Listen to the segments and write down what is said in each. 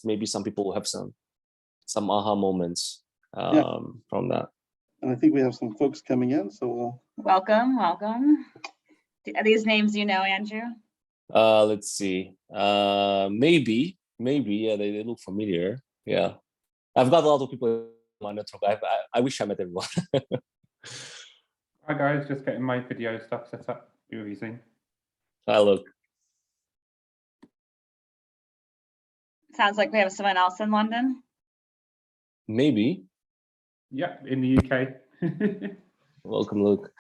maybe some people will have some aha moments from that. And I think we have some folks coming in, so we'll... Welcome. Are these names you know, Andrew? Let's see. Maybe. Yeah, they look familiar. Yeah, I've got a lot of people in my network. I wish I met everyone. Hi guys, just getting my video stuff set up. You're using. Hi, look. Sounds like we have someone else in London. Maybe. Yeah, in the UK. Welcome, Luke.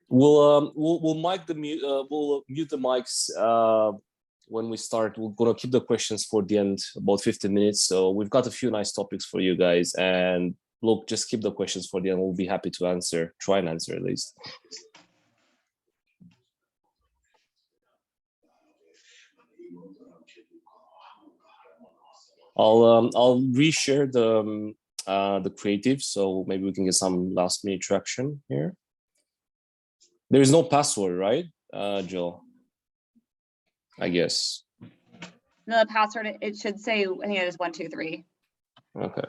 We'll mute the mics when we start. We're gonna keep the questions for the end, about 15 minutes. So we've got a few nice topics for you guys, and look, just keep the questions for the end. We'll be happy to answer, try and answer at least. I'll reshare the creative, so maybe we can get some last minute traction here. There is no password, right, Jill? I guess. No, the password, it should say, I think it is 123. Okay.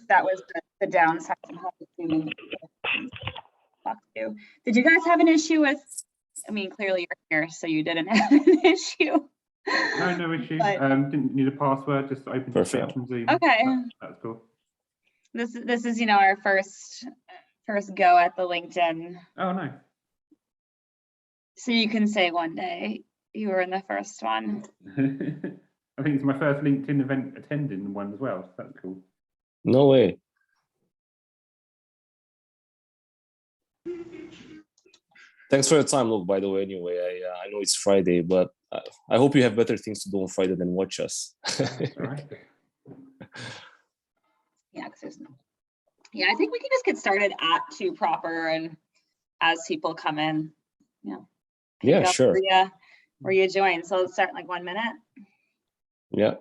That was the downside. Did you guys have an issue with, I mean, clearly you're here, so you didn't have an issue. No issue. Didn't need a password, just opened it up from Zoom. Okay. That's cool. This is, our first go at the LinkedIn. Oh, nice. So you can say one day you were in the first one. I think it's my first LinkedIn event attending one as well, so that's cool. No way. Thanks for your time, Luke, by the way, anyway. I know it's Friday, but I hope you have better things to do on Friday than watch us. All right. Yeah, I think we can just get started at 2 proper, and as people come in, Yeah, sure. Where you join. So let's start in like 1 minute. Yeah.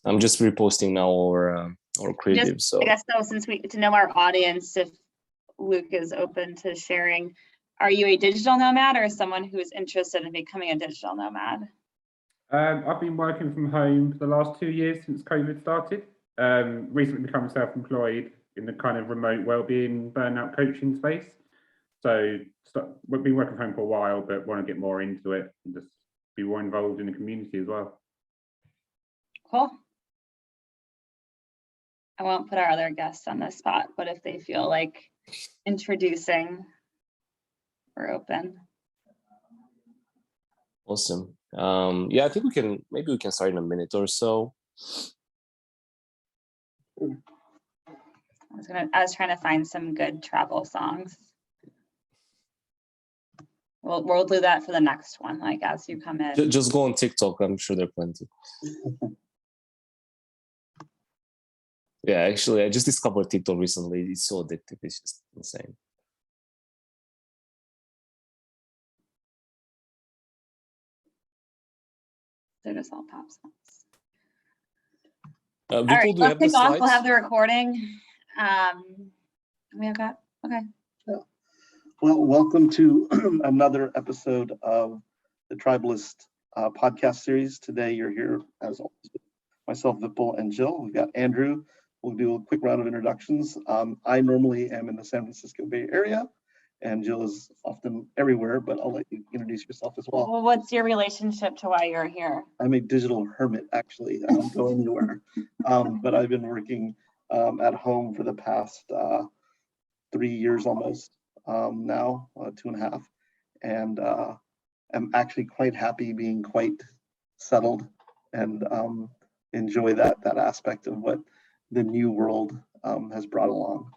I'm just reposting now our creative. So I guess though, since to know our audience, if Luke is open to sharing, are you a digital nomad or someone who is interested in becoming a digital nomad? I've been working from home for the last 2 years since COVID started. Recently become self-employed in the kind of remote wellbeing burnout coaching space. So we've been working from home for a while, but want to get more into it and just be more involved in the community as well. Cool. I won't put our other guests on the spot, but if they feel like introducing, we're open. Awesome. Yeah, I think maybe we can start in a minute or so. I was trying to find some good travel songs. We'll do that for the next one, like as you come in. Just go on TikTok. I'm sure there are plenty. Yeah, actually, I just discovered TikTok recently. It's so addictive. It's just insane. They're just all pop songs. All right, let's kick off. We'll have the recording. We have got, okay. Yeah. Well, welcome to another episode of the Tribalist podcast series. Today, you're here as always with myself, Vipul, and Jill. We've got Andrew. We'll do a quick round of introductions. I normally am in the San Francisco Bay Area, and Jill is often everywhere, but I'll let you introduce yourself as well. Well, what's your relationship to why you're here? I'm a digital hermit, actually. I don't go anywhere, but I've been working at home for the past 3 years almost now, 2.5, and I'm actually quite happy being quite settled and enjoy that aspect of what the new world has brought along.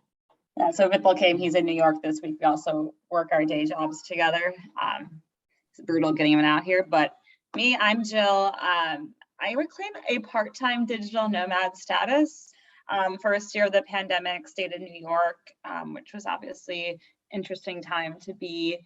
Yeah, so Vipul came, he's in New York this week. We also work our day jobs together. It's brutal getting him out here, but me, I'm Jill. I reclaim a part-time digital nomad status. First year of the pandemic, stayed in New York, which was obviously interesting time to be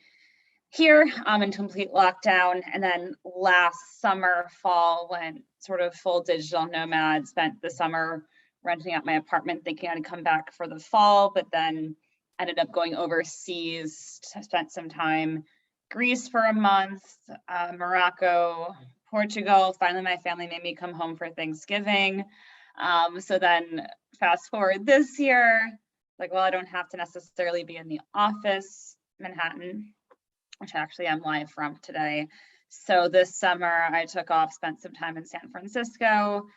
here in complete lockdown. And then last summer, fall, went sort of full digital nomad, spent the summer renting out my apartment, thinking I'd come back for the fall, but then ended up going overseas, spent some time Greece for a month, Morocco, Portugal. Finally, my family made me come home for Thanksgiving. So then fast forward this year, like, well, I don't have to necessarily be in the office, Manhattan, which actually I'm live from today. So this summer I took off, spent some time in San Francisco,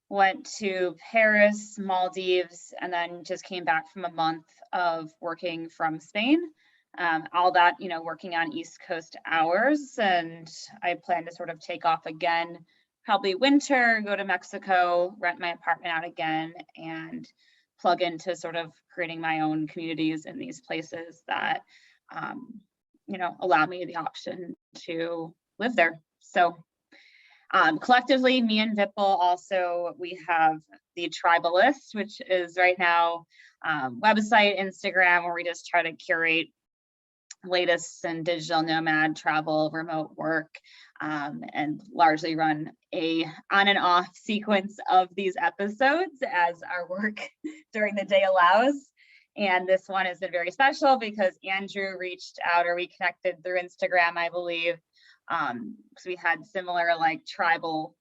went to Paris, Maldives, and then just came back from a month of working from Spain. All that, you know, working on East Coast hours. And I plan to sort of take off again, probably winter, go to Mexico, rent my apartment out again, and plug into sort of creating my own communities in these places that, you know, allow me the option to live there. So collectively, me and Vipul also, we have the Tribalist, which is right now website, Instagram, where we just try to curate latest in digital nomad travel, remote work, and largely run a on and off sequence of these episodes as our work during the day allows. And this one has been very special because Andrew reached out, or we connected through Instagram, I believe, because we had similar like tribal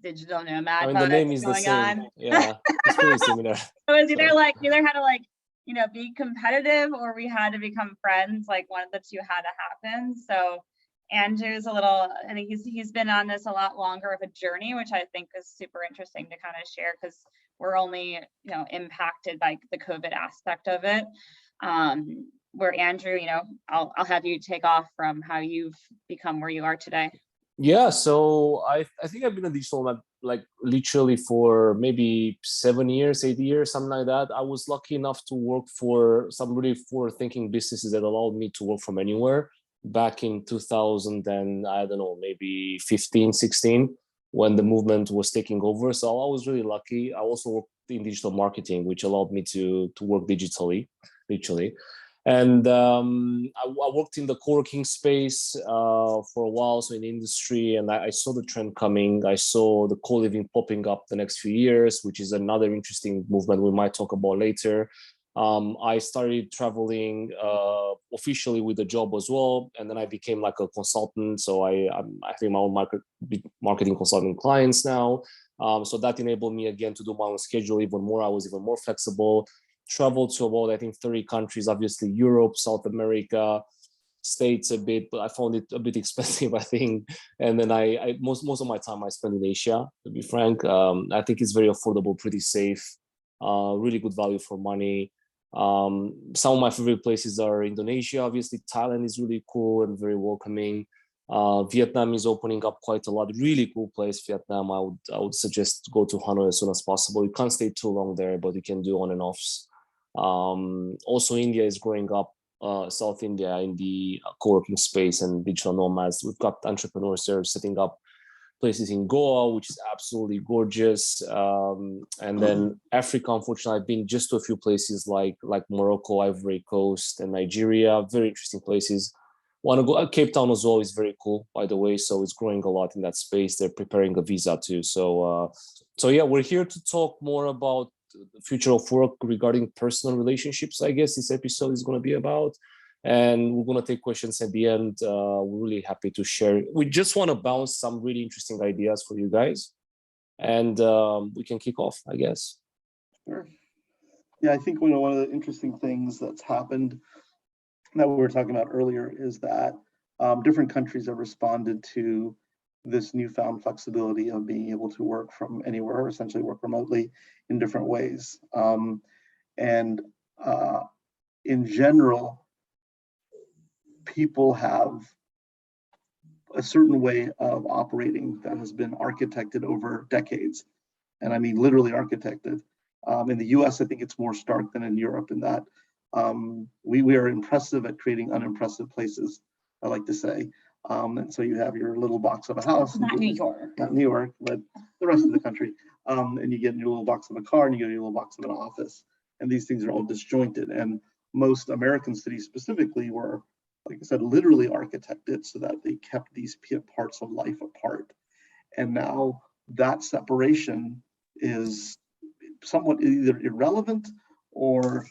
digital nomad. I mean, the name is the same. Yeah, it's pretty similar. So it was either like, either had to like, you know, be competitive, or we had to become friends. Like one of the two had to happen. So Andrew's a little, I think he's been on this a lot longer of a journey, which I think is super interesting to kind of share, because we're only, you know, impacted by the COVID aspect of it. Where Andrew, you know, I'll have you take off from how you've become where you are today. Yeah, so I think I've been a digital nomad like literally for maybe 7 years, 8 years, something like that. I was lucky enough to work for some really forward-thinking businesses that allowed me to work from anywhere back in 2000 and I don't know, maybe 15, 16, when the movement was taking over. So I was really lucky. I also worked in digital marketing, which allowed me to work digitally, literally. And I worked in the co-working space for a while, so in the industry, and I saw the trend coming. I saw the co-living popping up the next few years, which is another interesting movement we might talk about later. I started traveling officially with a job as well, and then I became like a consultant. So I think my own marketing consulting clients now. So that enabled me again to do my own schedule even more. I was even more flexible. Traveled to about, I think, 30 countries, obviously Europe, South America, States a bit, but I found it a bit expensive, I think. And then I most of my time I spend in Asia, to be frank. I think it's very affordable, pretty safe, really good value for money. Some of my favorite places are Indonesia, obviously. Thailand is really cool and very welcoming. Vietnam is opening up quite a lot. Really cool place, Vietnam. I would suggest go to Hanoi as soon as possible. You can't stay too long there, but you can do on and offs. Also, India is growing up, South India, in the co-working space and digital nomads. We've got entrepreneurs there setting up places in Goa, which is absolutely gorgeous. And then Africa, unfortunately, I've been just to a few places like Morocco, Ivory Coast, and Nigeria. Very interesting places. Want to go? Cape Town as well is very cool, by the way. So it's growing a lot in that space. They're preparing a visa too. So yeah, we're here to talk more about the future of work regarding personal relationships. I guess this episode is going to be about, and we're going to take questions at the end. We're really happy to share. We just want to bounce some really interesting ideas for you guys, and we can kick off, I guess. Sure. Yeah, I think one of the interesting things that's happened that we were talking about earlier is that different countries have responded to this newfound flexibility of being able to work from anywhere, or essentially work remotely in different ways. In general, people have a certain way of operating that has been architected over decades. And I mean, literally architected. In the US, I think it's more stark than in Europe in that we are impressive at creating unimpressive places, I like to say. And so you have your little box of a house. Not New York. Not New York, but the rest of the country. And you get your little box of a car and you get your little box of an office. And these things are all disjointed. And most American cities specifically were, like I said, literally architected so that they kept these parts of life apart. And now that separation is somewhat either irrelevant or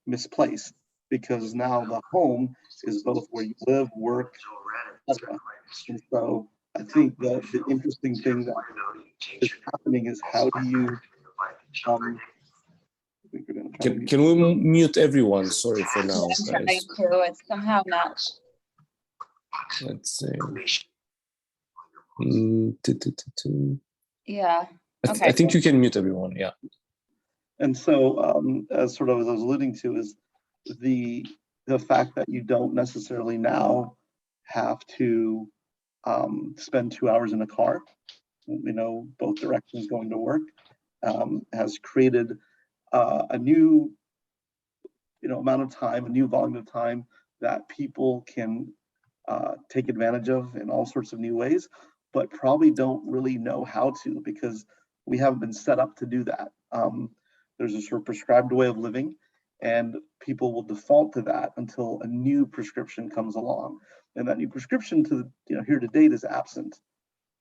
misplaced, because now the home is both where you live, work, etc. And so I think the interesting thing that is happening is how do you I think we're gonna try to Can we mute everyone? Sorry for now, I'm trying guys. to, it's somehow not. Let's see. Yeah. I Okay. think you can mute everyone. Yeah. And so, as sort of as I was alluding to, is the fact that you don't necessarily now have to spend 2 hours in a car, both directions going to work, has created a new, amount of time, a new volume of time that people can take advantage of in all sorts of new ways, but probably don't really know how to because we haven't been set up to do that. There's a sort of prescribed way of living, and people will default to that until a new prescription comes along, and that new prescription to here to date is absent.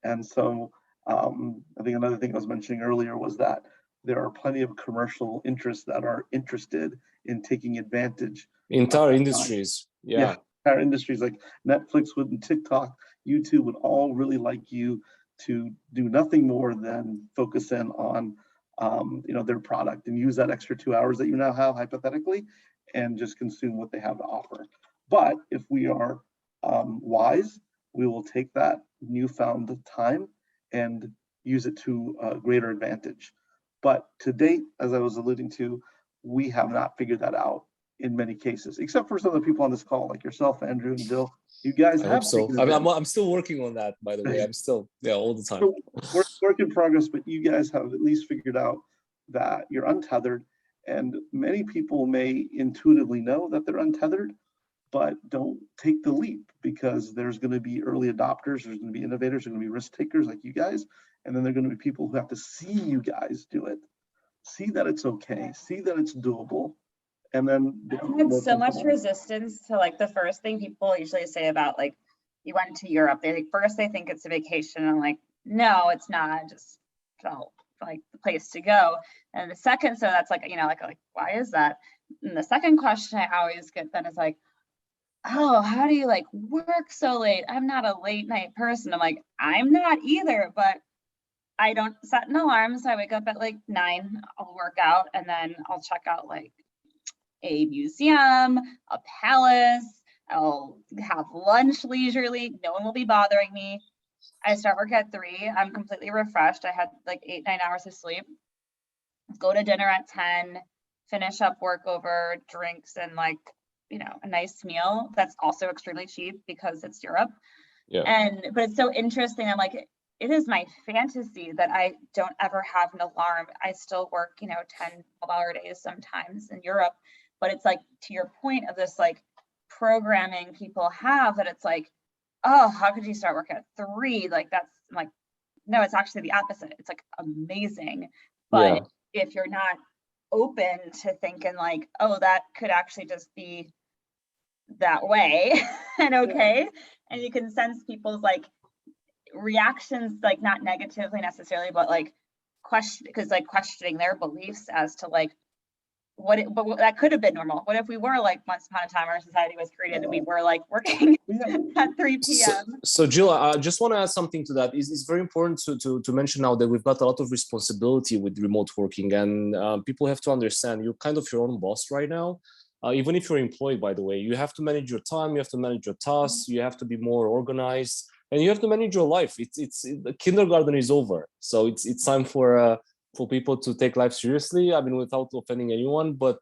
And so I think another thing I was mentioning earlier was that there are plenty of commercial interests that are interested in taking advantage. Entire industries. Yeah. Entire industries like Netflix and TikTok, YouTube would all really like you to do nothing more than focus in on their product and use that extra 2 hours that you now have hypothetically and just consume what they have to offer. But if we are wise, we will take that newfound time and use it to a greater advantage. But to date, as I was alluding to, we have not figured that out in many cases, except for some of the people on this call, like yourself, Andrew and Jill. You guys I have hope so. figured it out. I'm still working on that, by the way. I'm still, all the time. So work in progress, but you guys have at least figured out that you're untethered, and many people may intuitively know that they're untethered, but don't take the leap because there's going to be early adopters, there's going to be innovators, there's going to be risk takers like you guys, and then there are going to be people who have to see you guys do it, see that it's okay, see that it's doable, and then I had so much resistance to like the first thing people usually say about like you went to Europe. First they think it's a vacation. I'm like, no, it's not. Just felt like the place to go. And the second, so that's like like why is that? And the second question I always get then is like, oh, how do you like work so late? I'm not a late night person. I'm like, I'm not either, but I don't set an alarm. So I wake up at like 9, I'll work out, and then I'll check out like a museum, a palace. I'll have lunch leisurely. No one will be bothering me. I start work at 3. I'm completely refreshed. I had like 8-9 hours of sleep. Go to dinner at 10, finish up work over drinks and like, a nice meal. That's also extremely cheap because it's Europe. Yeah. But it's so interesting. I'm like, it is my fantasy that I don't ever have an alarm. I still work, 10, 12-hour days sometimes in Europe. But it's like, to your point of this like programming people have, that it's like, oh, how could you start work at 3? Like that's like, no, it's actually the opposite. It's like amazing. But if you're not open to thinking like, oh, that could actually just be that way and okay. And you can sense people's like reactions, like not negatively necessarily, but like questioning their beliefs as to like, but that could have been normal. What if we were like once upon a time our society was created and we were like working at 3 p.m. So Jill, I just want to add something to that. It's very important to mention now that we've got a lot of responsibility with remote working, and people have to understand you're kind of your own boss right now. Even if you're employed, by the way, you have to manage your time, you have to manage your tasks, you have to be more organized, and you have to manage your life. The kindergarten is over, so it's time for people to take life seriously. I mean, without offending anyone, but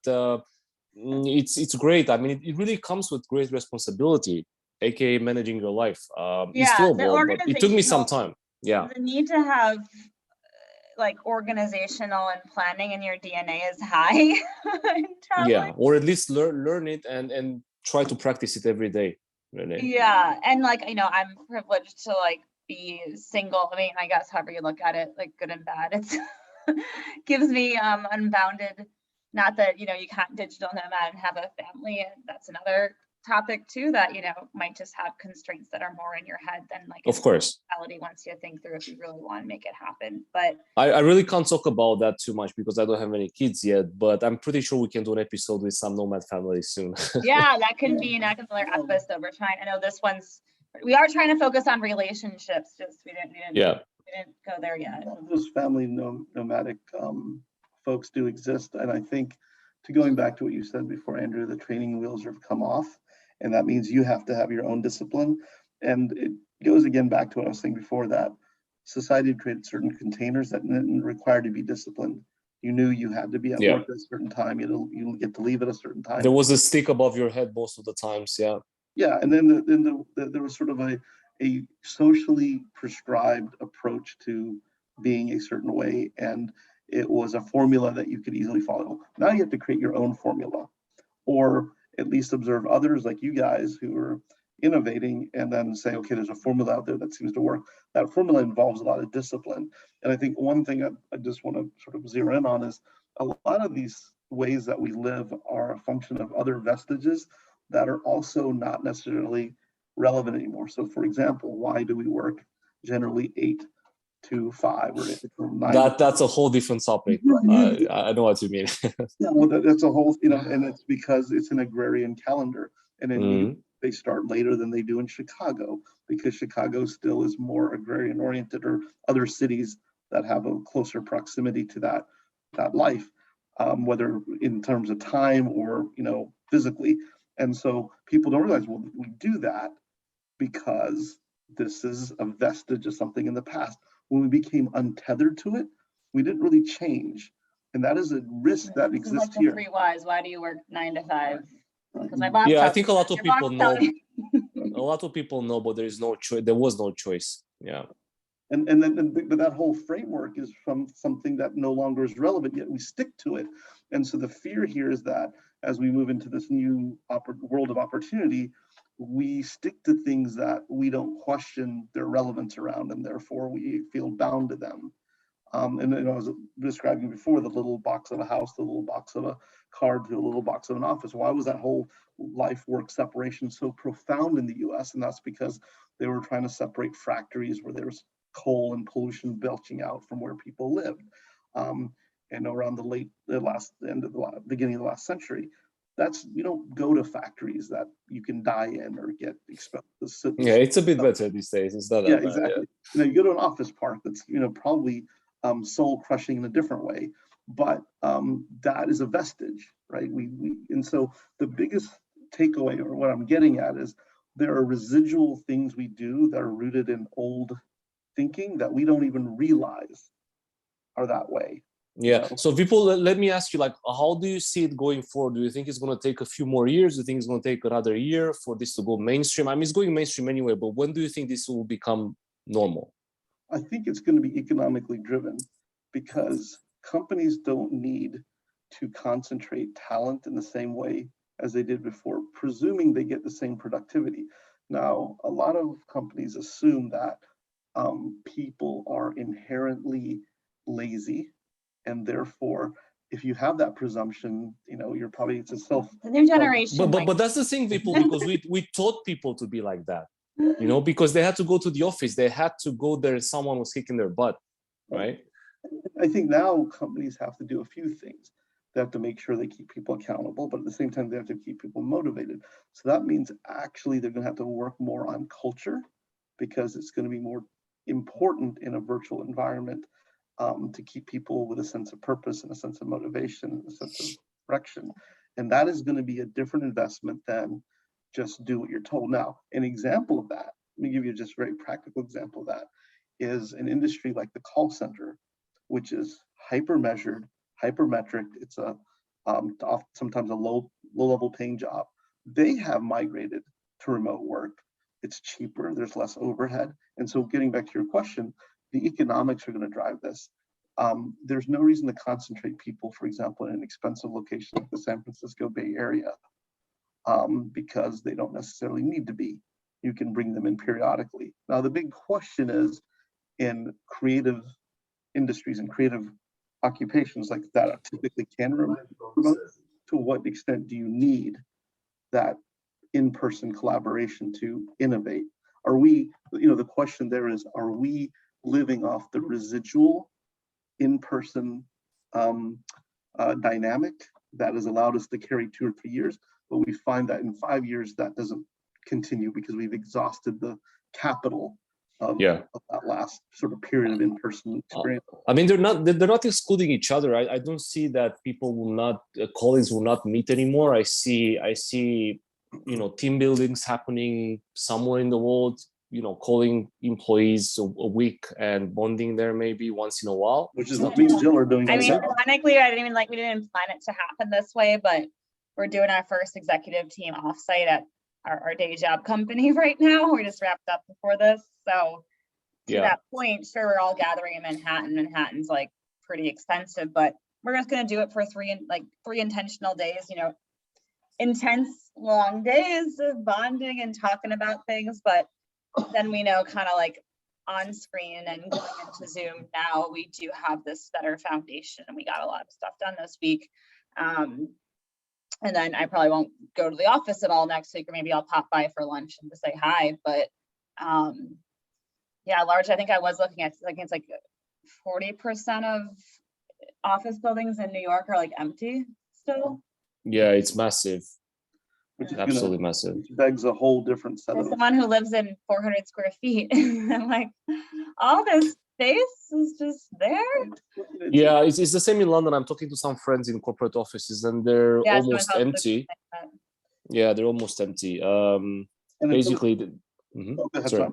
it's great. I mean, it really comes with great responsibility, aka managing your life. It's doable, but it took me some time. Yeah, the need to have like organizational and planning in your DNA is high. Yeah, or at least learn it and try to practice it every day. Really. Yeah, and like I'm privileged to like be single. I mean, I guess however you look at it, like good and bad. It's gives me unbounded. Not that you can't digital nomad and have a family, and that's another topic too that, you know, might just have constraints that are more in your head than like Of course. reality once you think through if you really want to make it happen. But I really can't talk about that too much because I don't have any kids yet, but I'm pretty sure we can do an episode with some nomad families soon. yeah, that can be another episode. I know this one's, we are trying to focus on relationships, just we didn't go there yet. Those family nomadic folks do exist. And I think, to going back to what you said before, Andrew, the training wheels have come off, and that means you have to have your own discipline. And it goes again back to what I was saying before, that society created certain containers that didn't require to be disciplined. You knew you had to be at work at a certain time. You get to leave at a certain time. There was a stick above your head most of the times. Yeah, and then there was sort of a socially prescribed approach to being a certain way, and it was a formula that you could easily follow. Now you have to create your own formula, or at least observe others like you guys who are innovating, and then say, okay, there's a formula out there that seems to work. That formula involves a lot of discipline. And I think one thing I just want to sort of zero in on is a lot of these ways that we live are a function of other vestiges that are also not necessarily relevant anymore. So for example, why do we work generally 8 to 5 or 9? That's a whole different topic. I know what you mean. Yeah, well, that's a whole, and it's because it's an agrarian calendar, and in they start later than they do in Chicago, because Chicago still is more agrarian oriented, or other cities that have a closer proximity to that life, whether in terms of time or physically. And so people don't realize, well, we do that because this is a vestige of something in the past. When we became untethered to it, we didn't really change. And that is a risk that exists here. 3 whys. Why do you work 9 to 5? Right. My boss I think a lot of people know. A lot of people know, but there is no choice. There was no choice. Yeah. But that whole framework is from something that no longer is relevant, yet we stick to it. And so the fear here is that as we move into this new world of opportunity, we stick to things that we don't question their relevance around, and therefore we feel bound to them. And I was describing before, the little box of a house, the little box of a car, to a little box of an office. Why was that whole life-work separation so profound in the US? And that's because they were trying to separate factories where there's coal and pollution belching out from where people lived. And around the beginning of the last century, you don't go to factories that you can die in or get exposed to. Yeah, it's a bit better these days. It's not that bad. Exactly. You go to an office park that's probably soul crushing in a different way, but that is a vestige, right? And so the biggest takeaway, or what I'm getting at, is there are residual things we do that are rooted in old thinking that we don't even realize are that way. Yeah. So people, let me ask you, like, how do you see it going forward? Do you think it's going to take a few more years? Do you think it's going to take another year for this to go mainstream? I mean, it's going mainstream anyway, but when do you think this will become normal? I think it's going to be economically driven, because companies don't need to concentrate talent in the same way as they did before, presuming they get the same productivity. Now, a lot of companies assume that people are inherently lazy, and therefore, if you have that presumption, you're probably, it's a new generation. But that's the thing, people, because we taught people to be like that, because they had to go to the office, they had to go there, someone was kicking their butt, right? I think now companies have to do a few things. They have to make sure they keep people accountable, but at the same time, they have to keep people motivated. So that means actually they're going to have to work more on culture, because it's going to be more important in a virtual environment to keep people with a sense of purpose and a sense of motivation and a sense of direction. And that is going to be a different investment than just do what you're told. Now, an example of that, let me give you just a very practical example of that, is an industry like the call center, which is hyper-measured, hypermetric. It's sometimes a low-level paying job. They have migrated to remote work. It's cheaper, there's less overhead. And so getting back to your question, the economics are going to drive this. There's no reason to concentrate people, for example, in an expensive location like the San Francisco Bay Area, because they don't necessarily need to be. You can bring them in periodically. Now, the big question is, in creative industries and creative occupations like that typically can remote, to what extent do you need that in-person collaboration to innovate? Are we, the question there is, are we living off the residual in-person dynamic that has allowed us to carry 2 or 3 years, but we find that in 5 years that doesn't continue because we've exhausted the capital of that last sort of period of in-person experience? I mean, they're not excluding each other. I don't see that people will not, colleagues will not meet anymore. I see team buildings happening somewhere in the world, calling employees a week and bonding there maybe once in a while. Which is what me and Jill are doing. I mean, ironically, we didn't plan it to happen this way, but we're doing our first executive team offsite at our day job company right now. We just wrapped up before this. So to that point, sure, we're all gathering in Manhattan. Manhattan's like pretty expensive, but we're just going to do it for three intentional days, intense long days of bonding and talking about things. But then we know kind of like on screen and going into Zoom now, we do have this better foundation and we got a lot of stuff done this week. And then I probably won't go to the office at all next week, or maybe I'll pop by for lunch and to say hi. But large, I think I was looking at, it's like 40% of office buildings in New York are like empty still. Yeah, it's massive. Which is absolutely massive. Which begs a whole different set of. As someone who lives in 400 square feet, I'm like, all this space is just there. Yeah, it's the same in London. I'm talking to some friends in corporate offices, and they're almost empty. Yeah, they're almost empty. Basically, sorry.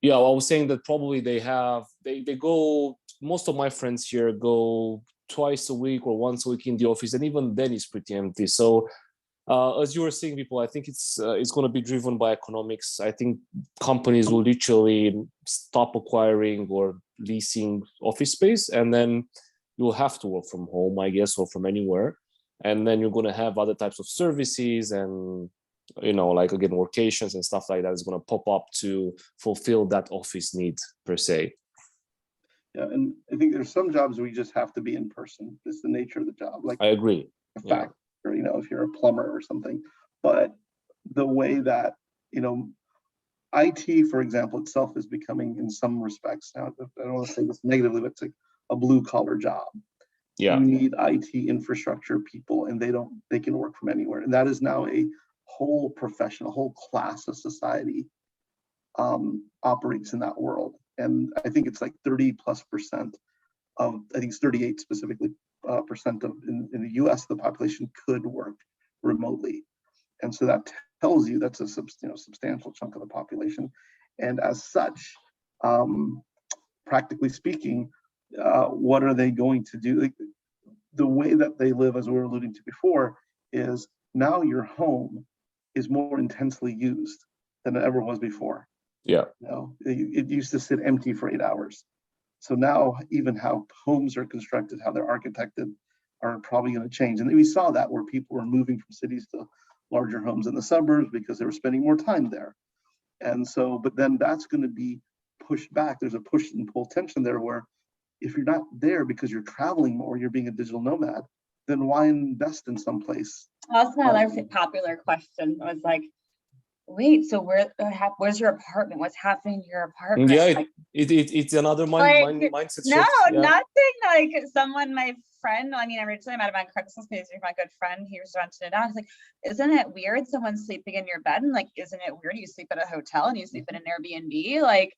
Yeah, I was saying that probably they go. Most of my friends here go twice a week or once a week in the office, and even then it's pretty empty. So. As you were saying, people, I think it's going to be driven by economics. I think companies will literally stop acquiring or leasing office space, and then you'll have to work from home, I guess, or from anywhere. And then you're going to have other types of services and, like, again, workations and stuff like that is going to pop up to fulfill that office need per se. Yeah, and I think there's some jobs where you just have to be in person. It's the nature of the job. Like, I agree. Fact. Or, if you're a plumber or something, but the way that, IT, for example, itself is becoming, in some respects, now I don't want to say this negatively, but it's like a blue collar job. Yeah. You need IT infrastructure people, and they can work from anywhere. And that is now a whole profession, a whole class of society operates in that world. And I think it's like 30+% of, I think it's 38 specifically, percent of in the US, the population could work remotely. And so that tells you that's a substantial chunk of the population. And as such, practically speaking, what are they going to do? Like, the way that they live, as we were alluding to before, is now your home is more intensely used than it ever was before. Yeah. It used to sit empty for 8 hours. So now even how homes are constructed, how they're architected, are probably going to change. And we saw that where people were moving from cities to larger homes in the suburbs because they were spending more time there. And so, but then that's going to be pushed back. There's a push and pull tension there where if you're not there because you're traveling more, you're being a digital nomad, then why invest in some place? Also, another popular question was like, wait, so where's your apartment? What's happening to your apartment? Yeah, like, it's another mindset. No, nothing like my friend, originally I met him on Craigslist because he's my good friend. He was renting it out. I was like, isn't it weird someone's sleeping in your bed? And like, isn't it weird you sleep at a hotel and you sleep in an Airbnb? Like,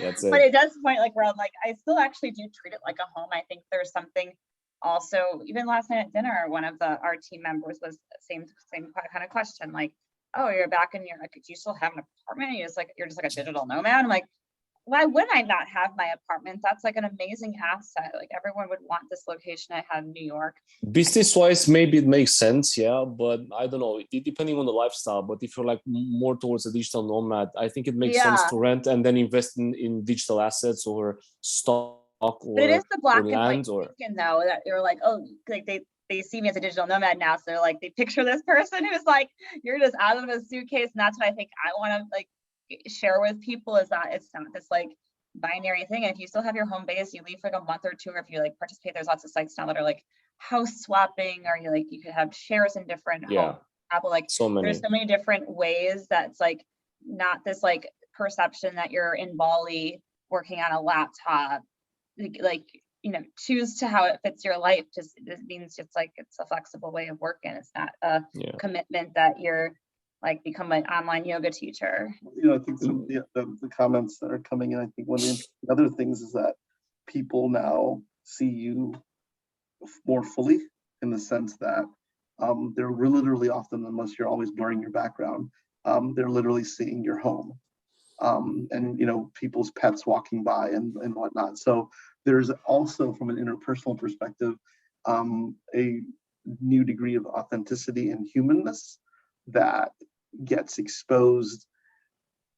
that's it. But it does point like where I'm like, I still actually do treat it like a home. I think there's something. Also, even last night at dinner, one of our team members was same kind of question, like, oh, you're back in your, like, do you still have an apartment? You're just like a digital nomad. I'm like, why would I not have my apartment? That's like an amazing asset. Like, everyone would want this location I had in New York. Business wise, maybe it makes sense, yeah, but I don't know, depending on the lifestyle. But if you're like more towards a digital nomad, I think it makes sense to rent and then invest in digital assets or stock. But it is the black and white thinking, though, that you're like, oh, like they see me as a digital nomad now, so they're like, they picture this person who's like, you're just out of a suitcase, and that's what I think I want to like share with people, is that it's not this like binary thing. And if you still have your home base, you leave for like a month or two, or if you like participate, there's lots of sites now that are like house swapping, or you could have shares in different home Apple. Like so many. There's so many different ways that's like not this like perception that you're in Bali working on a laptop. Like choose to how it fits your life. Just this means it's like it's a flexible way of working. It's not a commitment that you're like become an online yoga teacher. I think some of the comments that are coming in, I think one of the other things is that people now see you more fully, in the sense that they're literally often, unless you're always blurring your background, they're literally seeing your home. And people's pets walking by and whatnot. So there's also, from an interpersonal perspective, a new degree of authenticity and humanness that gets exposed,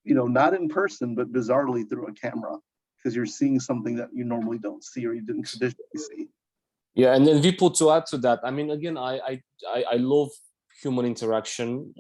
not in person, but bizarrely through a camera, because you're seeing something that you normally don't see or you didn't traditionally see. Yeah, and then Vipul, to add to that, I mean, again, I love human interaction.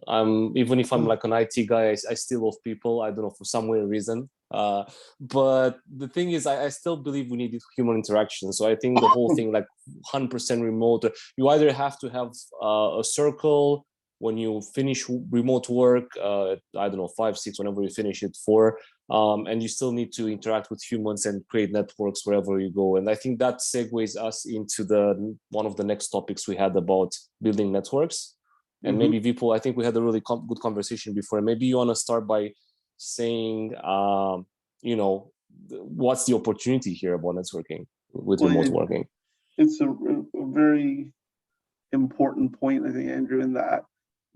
Even if I'm like an IT guy, I still love people. I don't know, for some weird reason. But the thing is, I still believe we need human interaction. So I think the whole thing, like 100% remote, you either have to have a circle when you finish remote work, I don't know, 5, 6, whenever you finish it, 4, and you still need to interact with humans and create networks wherever you go. And I think that segues us into one of the next topics we had about building networks. And maybe Vipul, I think we had a really good conversation before. Maybe you want to start by saying, what's the opportunity here about networking with remote working? It's a very important point, I think, Andrew, in that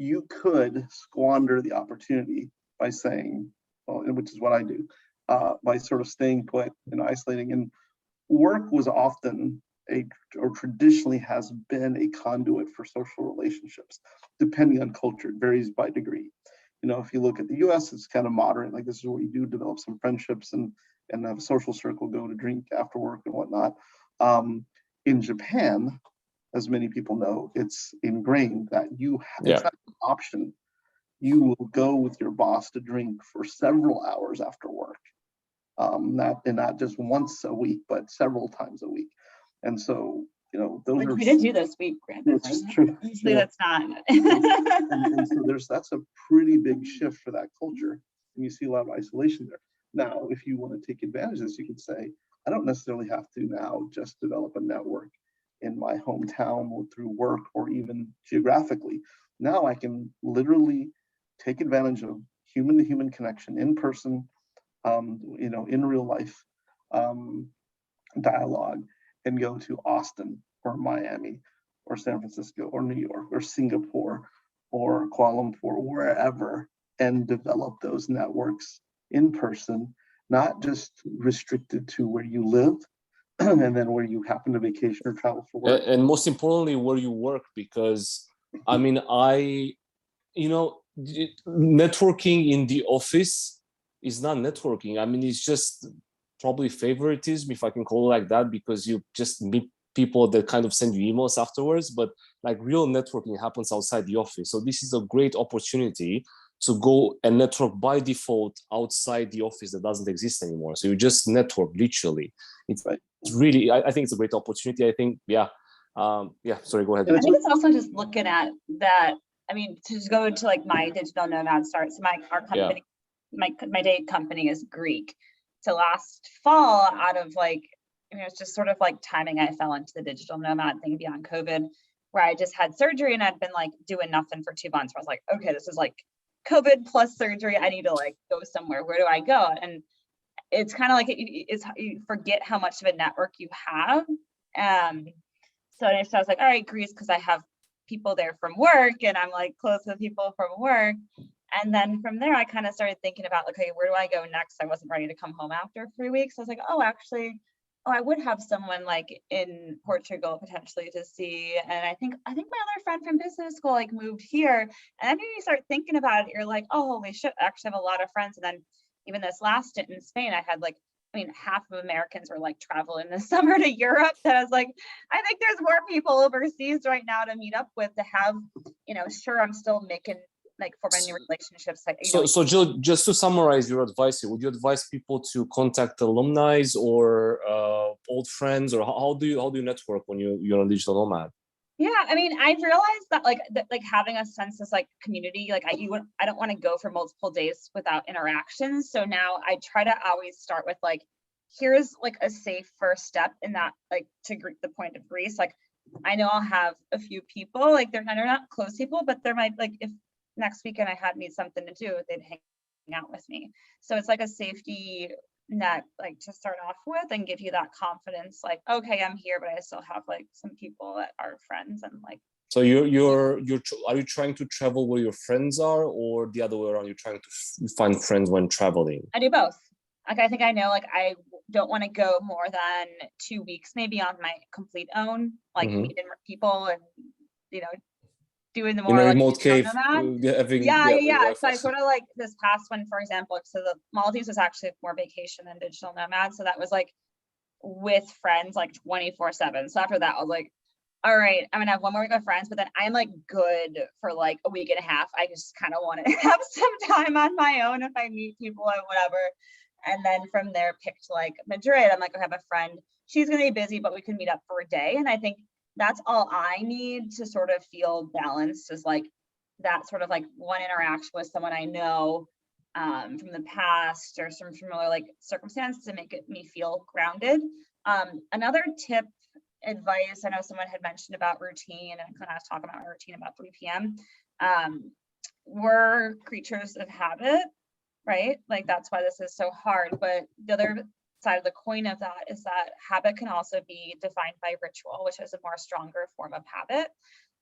you could squander the opportunity by saying, which is what I do, by sort of staying put and isolating. And work was often or traditionally has been a conduit for social relationships, depending on culture. It varies by degree. If you look at the US, it's kind of moderate. Like, this is where you do develop some friendships and have a social circle, go to drink after work and whatnot. In Japan, as many people know, it's ingrained that it's not an option. You will go with your boss to drink for several hours after work. Not just once a week, but several times a week. And so, those we did do this week, Brandon. It's true. Usually that's not. and so that's a pretty big shift for that culture. And you see a lot of isolation there. Now, if you want to take advantage of this, you could say, I don't necessarily have to now just develop a network in my hometown or through work or even geographically. Now I can literally take advantage of human-to-human connection in person, in real life dialogue, and go to Austin or Miami or San Francisco or New York or Singapore or Kuala Lumpur, wherever, and develop those networks in person, not just restricted to where you live and then where you happen to vacation or travel for work. And most importantly, where you work, because I mean, networking in the office is not networking. I mean, it's just probably favoritism, if I can call it like that, because you just meet people that kind of send you emails afterwards. But like, real networking happens outside the office. So this is a great opportunity to go and network by default outside the office that doesn't exist anymore. So you just network literally. It's really, I think it's a great opportunity. I think, sorry, go ahead. I think it's also just looking at that. I mean, to just go into like my digital nomad start. So our company, my date company is Greek. So last fall, out of like, it's just sort of like timing, I fell into the digital nomad thing beyond COVID, where I just had surgery and I'd been like doing nothing for 2 months. I was like, okay, this is like COVID plus surgery. I need to like go somewhere. Where do I go? And it's kind of like you forget how much of a network you have. So I was like, all right, Greece, because I have people there from work and I'm like close with people from work. And then from there, I kind of started thinking about, okay, where do I go next? I wasn't ready to come home after 3 weeks. I was like, I would have someone like in Portugal potentially to see. And I think my other friend from business school like moved here. And then you start thinking about it, you're like, oh, holy shit, I actually have a lot of friends. And then even this last stint in Spain, I had half of Americans were like traveling this summer to Europe. That I was like, I think there's more people overseas right now to meet up with, to have, sure, I'm still making like forming new relationships. Like, So Jill, just to summarize your advice here, would you advise people to contact alumni or old friends, or how do you network when you're a digital nomad? Yeah, I mean, I've realized that like having a sense of like community, like I don't want to go for multiple days without interactions. So now I try to always start with like, here's like a safe first step in that, like to the point of Greece. Like I know I'll have a few people, like they're not close people, but there might, like if next weekend I need something to do, they'd hang out with me. So it's like a safety net, like to start off with, and give you that confidence, like, okay, I'm here, but I still have like some people that are friends, and like. So are you trying to travel where your friends are, or the other way around? You're trying to find friends when traveling? I do both. Like I think I know, like I don't want to go more than 2 weeks, maybe on my complete own, like meeting people and doing the more in a like remote cave, yeah. So I sort of like this past one, for example, so the Maldives was actually more vacation than digital nomad. So that was like with friends, like 24/7. So after that, I was like, all right, I'm gonna have one more week with friends, but then I'm like good for like a week and a half. I just kind of want to have some time on my own if I meet people or whatever. And then from there, picked like Madrid. I'm like, I have a friend. She's gonna be busy, but we can meet up for a day. And I think that's all I need to sort of feel balanced, is like that sort of like one interaction with someone I know from the past or some familiar like circumstance to make me feel grounded. Another tip, advice, I know someone had mentioned about routine, and when I was talking about my routine about 3 p.m. We're creatures of habit, right? Like that's why this is so hard. But the other side of the coin of that is that habit can also be defined by ritual, which is a more stronger form of habit.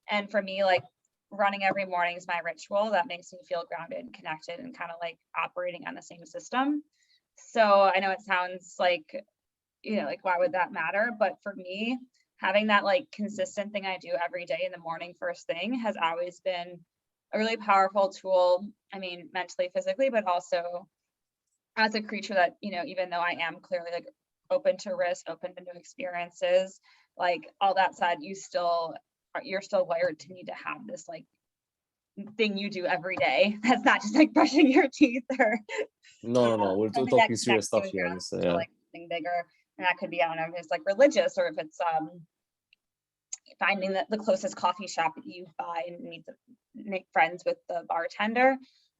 And for me, like running every morning is my ritual. That makes me feel grounded and connected and kind of like operating on the same system. So I know it sounds like, like why would that matter? But for me, having that like consistent thing I do every day in the morning first thing has always been a really powerful tool. I mean, mentally, physically, but also as a creature that, even though I am clearly like open to risk, open to new experiences, like all that said, you're still wired to need to have this like thing you do every day. That's not just like brushing your teeth or no, we're talking serious stuff here. Yeah. Like something bigger, and that could be, I don't know, if it's like religious, or if it's finding the closest coffee shop that you buy and make friends with the bartender.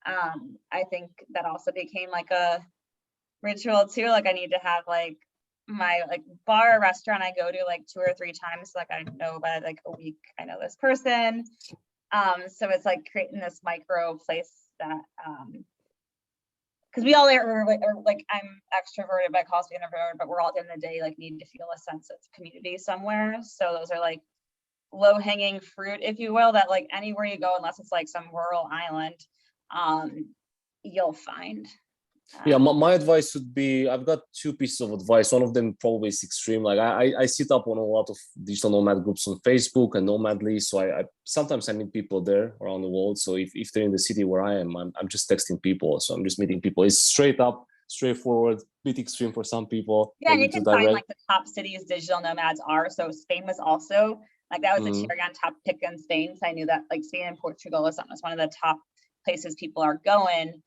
I think that also became like a ritual too. Like I need to have like my like bar or restaurant I go to like 2 or 3 times. Like I know by like a week I know this person. So it's like creating this micro place that because we all are like I'm extroverted, but I call being introverted, but we're all at the end of the day like need to feel a sense of community somewhere. So those are like low-hanging fruit, if you will, that like anywhere you go, unless it's like some rural island, you'll find. Yeah, my advice would be, I've got 2 pieces of advice. One of them probably is extreme. Like I sit up on a lot of digital nomad groups on Facebook and Nomadly. So I sometimes I meet people there around the world. So if they're in the city where I am, I'm just texting people. So I'm just meeting people. It's straight up, straightforward, bit extreme for some people. Yeah, and you can find like the top cities digital nomads are. So Spain was also like, that was a cherry on top pick in Spain. So I knew that like Spain and Portugal is one of the top places people are going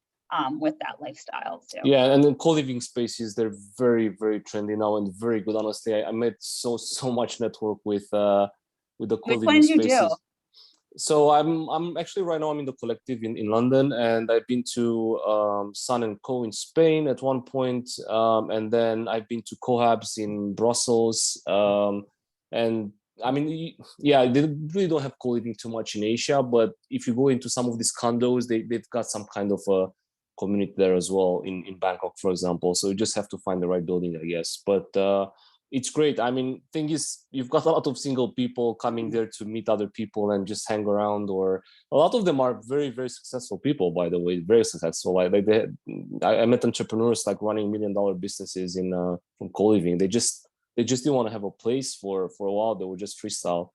with that lifestyle too. Yeah, and then co-living spaces, they're very, very trendy now and very good. Honestly, I made so much network with the co-living spaces. You do? So I'm actually right now I'm in the collective in London, and I've been to Sun and Co in Spain at one point, and then I've been to Cohabs in Brussels, and I mean, yeah, they really don't have co-living too much in Asia, but if you go into some of these condos, they've got some kind of a community there as well in Bangkok, for example. So you just have to find the right building, I guess. But it's great. I mean, thing is, you've got a lot of single people coming there to meet other people and just hang around. Or a lot of them are very, very successful people, by the way, very successful. Like I met entrepreneurs like running $1 million businesses from co-living. They just didn't want to have a place for a while. They were just freestyle,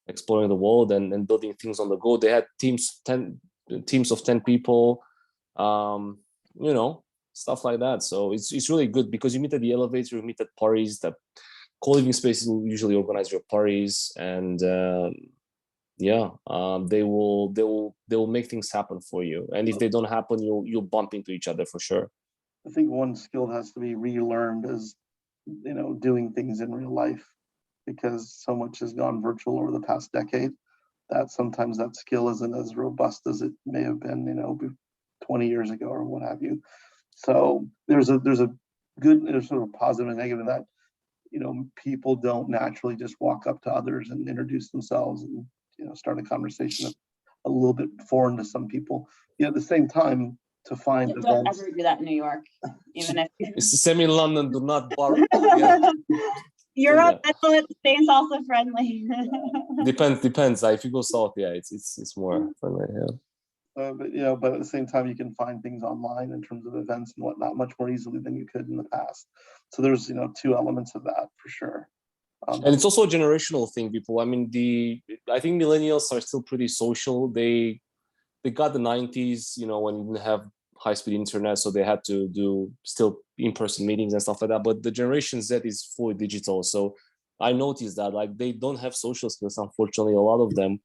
exploring the world and building things on the go. They had teams of 10 people, stuff like that. So it's really good because you meet at the elevator, you meet at parties. That co-living spaces will usually organize your parties, and They will make things happen for you, and if they don't happen, you'll bump into each other for sure. I think one skill that has to be relearned is, doing things in real life, because so much has gone virtual over the past decade that sometimes that skill isn't as robust as it may have been, 20 years ago or what have you. So there's a good, there's sort of positive and negative in that, people don't naturally just walk up to others and introduce themselves and, start a conversation. That's a little bit foreign to some people. Yet at the same time, to find Don't events. ever do that in New York, even if It's the same in London. Do not bar. Yeah. Europe, Spain's also friendly. Depends. Like, if you go south, yeah, it's more friendly. Yeah. But at the same time, you can find things online in terms of events and whatnot much more easily than you could in the past. So there's, two elements of that for sure. And it's also a generational thing, people. I mean, I think millennials are still pretty social. They got the 90s, when you didn't have high-speed internet, so they had to do still in-person meetings and stuff like that. But the Generation Z is fully digital. So I noticed that, like, they don't have social skills, unfortunately, a lot of them.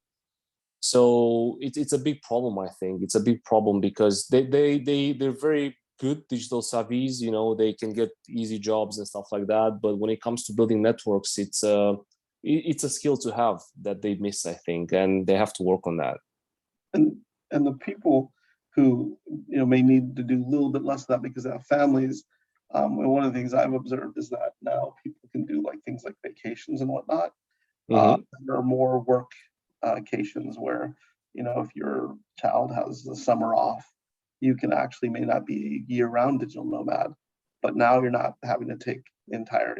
So it's a big problem, I think. It's a big problem because they're very good digital savvies, they can get easy jobs and stuff like that. But when it comes to building networks, it's a skill to have that they miss, I think, and they have to work on that. And the people who may need to do a little bit less of that because they have families. And one of the things I've observed is that now people can do like things like vacations and whatnot. There are more work occasions where if your child has the summer off, you can actually may not be a year-round digital nomad, but now you're not having to take the entire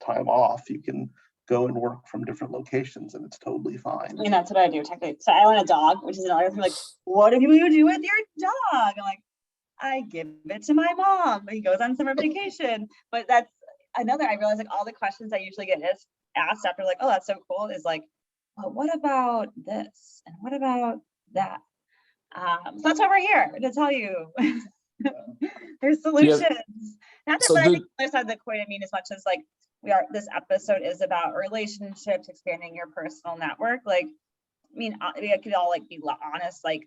time off. You can go and work from different locations, and it's totally fine. I mean, that's what I do technically. So I own a dog, which is another thing. Like, what do you do with your dog? I'm like, I give it to my mom. He goes on summer vacation. But that's another. I realize like all the questions I usually get asked after like, oh, that's so cool. Is like, well, what about this and what about that? So that's why we're here to tell you. There's solutions. Not that, but I think the other side of the coin. I mean, as much as like. This episode is about relationships, expanding your personal network. Like, I mean, we could all like be honest, like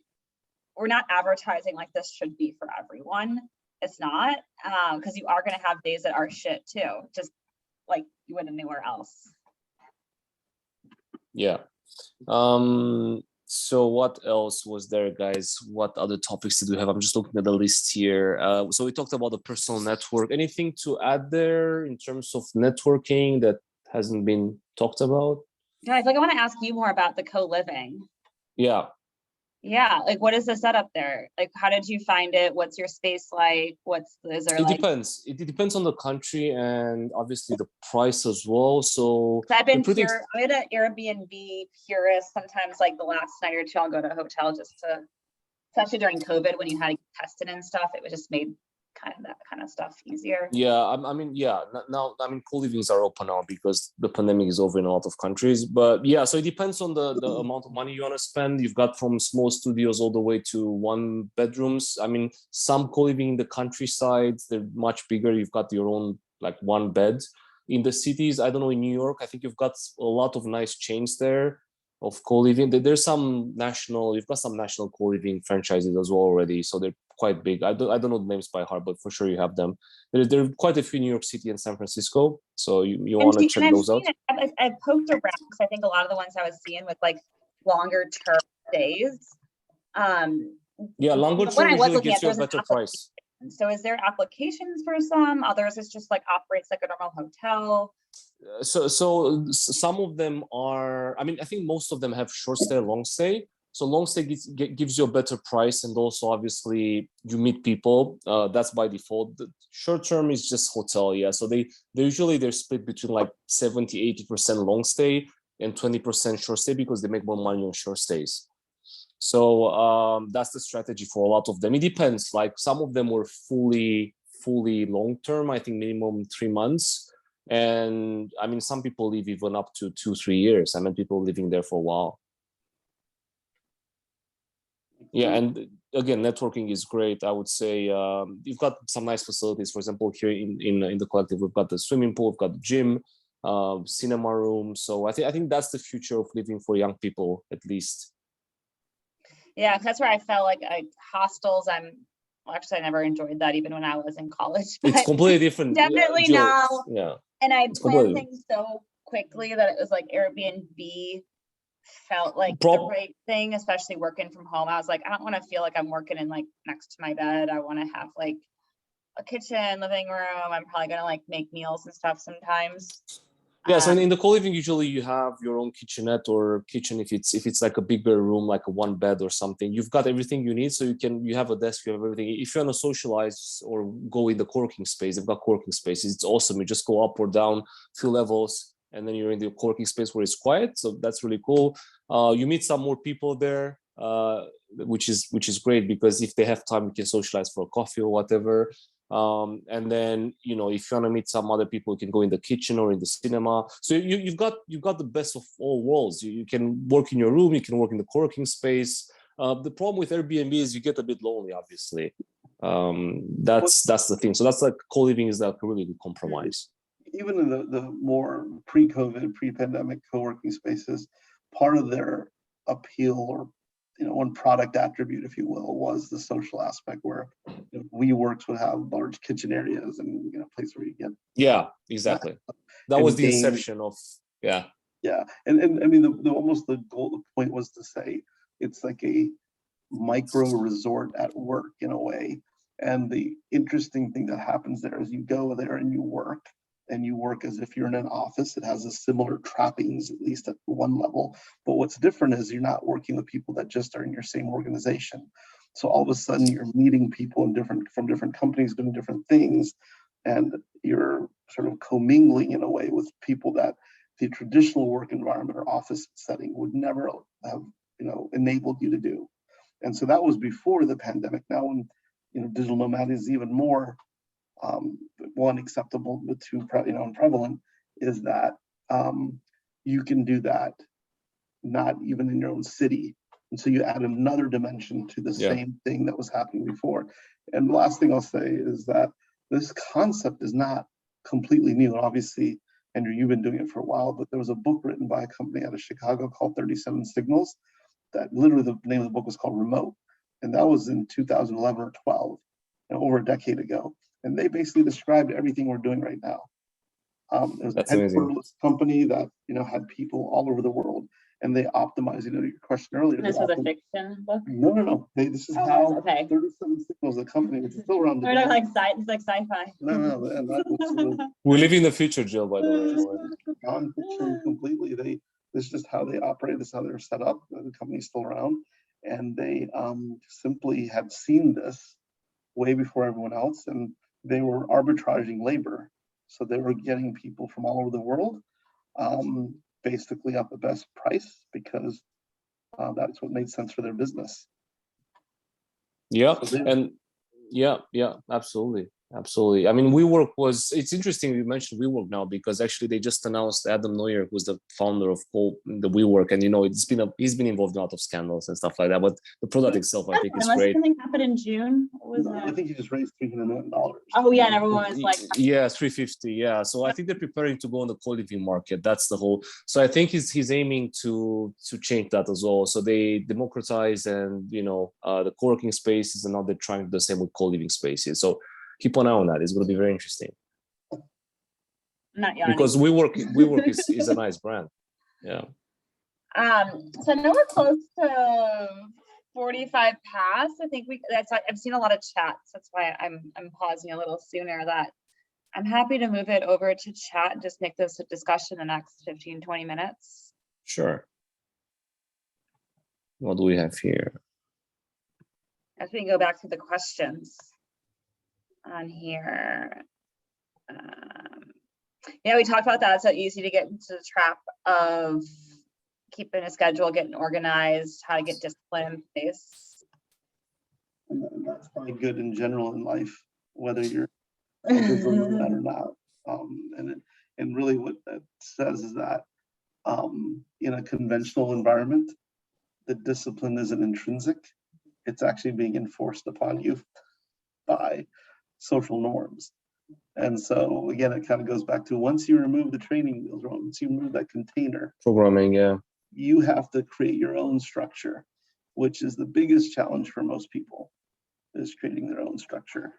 we're not advertising like this should be for everyone. It's not, because you are going to have days that are shit too, just like you would anywhere else. Yeah. So what else was there, guys? What other topics did we have? I'm just looking at the list here. So we talked about the personal network. Anything to add there in terms of networking that hasn't been talked about? Guys, like I want to ask you more about the co-living. Yeah, like what is the setup there? Like, how did you find it? What's your space like? Depends. It depends on the country and obviously the price as well. So I'm an Airbnb purist. Sometimes like the last night or two, I'll go to a hotel especially during COVID when you had to get tested and stuff. It was just made that kind of stuff easier. Yeah, now co-livings are open now because the pandemic is over in a lot of countries. But yeah, so it depends on the amount of money you want to spend. You've got from small studios all the way to 1 bedrooms. I mean, some co-living in the countryside, they're much bigger. You've got your own like 1 bed. In the cities, I don't know, in New York, I think you've got a lot of nice chains there of co-living. You've got some national co-living franchises as well already. So they're quite big. I don't know the names by heart, but for sure you have them. There are quite a few in New York City and San Francisco. So you want to check those out. I've poked around because I think a lot of the ones I was seeing with like longer term stays. Longer term usually gets you a better price. So is there applications for some? Others it's just like operates like a normal hotel? So some of them are, I mean, I think most of them have short stay, long stay. So long stay gives you a better price, and also obviously you meet people. That's by default. The short term is just hotel, yeah. So they're split between like 70-80% long stay and 20% short stay because they make more money on short stays. So that's the strategy for a lot of them. It depends. Like some of them were fully long term. I think minimum 3 months. And I mean, some people live even up to 2-3 years. I mean, people living there for a while. Yeah, and again, networking is great. I would say you've got some nice facilities. For example, here in the collective, we've got the swimming pool, we've got the gym, cinema room. So I think that's the future of living for young people, at least. Yeah, that's where I felt like hostels. Actually, I never enjoyed that even when I was in college. It's completely different. Definitely Jill. now. Yeah. And I It's planned completely- things so quickly that it was like Airbnb felt like the right thing, especially working from home. I was like, I don't want to feel like I'm working in like next to my bed. I want to have like a kitchen, living room. I'm probably gonna like make meals and stuff sometimes. Yeah, so in the co-living, usually you have your own kitchenette or kitchen if it's like a bigger room, like a one bed or something. You've got everything you need, so you have a desk, you have everything. If you want to socialize or go in the co-working space, they've got co-working spaces. It's awesome. You just go up or down few levels, and then you're in the co-working space where it's quiet. So that's really cool. You meet some more people there, which is great because if they have time, you can socialize for a coffee or whatever. And then if you want to meet some other people, you can go in the kitchen or in the cinema. So you've got the best of all worlds. You can work in your room, you can work in the co-working space. The problem with Airbnb is you get a bit lonely, obviously. That's the thing. So that's like co-living is like a really good compromise. Even in the more pre-COVID, pre-pandemic co-working spaces, part of their appeal or one product attribute, if you will, was the social aspect where WeWorks would have large kitchen areas and a place where you get exactly. That was the inception of and I mean the point was to say it's like a micro resort at work in a way. And the interesting thing that happens there is you go there and you work as if you're in an office. It has a similar trappings, at least at one level. But what's different is you're not working with people that just are in your same organization. So all of a sudden you're meeting people from different companies doing different things. And you're sort of commingling in a way with people that the traditional work environment or office setting would never have, enabled you to do. And so that was before the pandemic. Now when, digital nomad is even more one acceptable, but two prevalent, is that you can do that not even in your own city, and so you add another dimension to the same thing that was happening before. And the last thing I'll say is that this concept is not completely new. And obviously, Andrew, you've been doing it for a while, but there was a book written by a company out of Chicago called 37 Signals that literally the name of the book was called Remote, and that was in 2011 or 12, over a decade ago. And they basically described everything we're doing right now. It was a headquarterless company that had people all over the world, and they optimized. Your question earlier. This was a fiction book. No. This is how 37 Signals, the company, which is still around. It's like sci-fi. No. We live in the future, Jill. By the way, non-fiction completely. This is just how they operate. This is how they're set up. The company's still around, and they simply had seen this way before everyone else, and they were arbitraging labor. So they were getting people from all over the world, basically at the best price because that's what made sense for their business. Absolutely. I mean, it's interesting you mentioned WeWork now because actually they just announced Adam Neuer, who's the founder of the WeWork, and he's been involved in a lot of scandals and stuff like that. But the product itself, I think, is great. Something happened in June. What was that? I think he just raised $300 million. Oh yeah, and everyone was like, 350. Yeah, so I think they're preparing to go on the co-living market. That's the whole. So I think he's aiming to change that as well. So they democratize and the co-working spaces, and now they're trying to do the same with co-living spaces. So keep an eye on that. It's going to be very interesting. Not yawning. Because WeWork is a nice brand. Yeah. So now we're close to 45 past. I think I've seen a lot of chats. That's why I'm pausing a little sooner. That I'm happy to move it over to chat and just make this a discussion the next 15-20 minutes. Sure. What do we have here? As we go back to the questions on here. We talked about that. It's so easy to get into the trap of keeping a schedule, getting organized, how to get discipline in place. And that's probably good in general in life, whether you're a digital nomad or not. And really what that says is that in a conventional environment, the discipline isn't intrinsic. It's actually being enforced upon you by social norms. And so again, it kind of goes back to once you remove the training wheels, once you remove that container, Programming, yeah. you have to create your own structure, which is the biggest challenge for most people, is creating their own structure.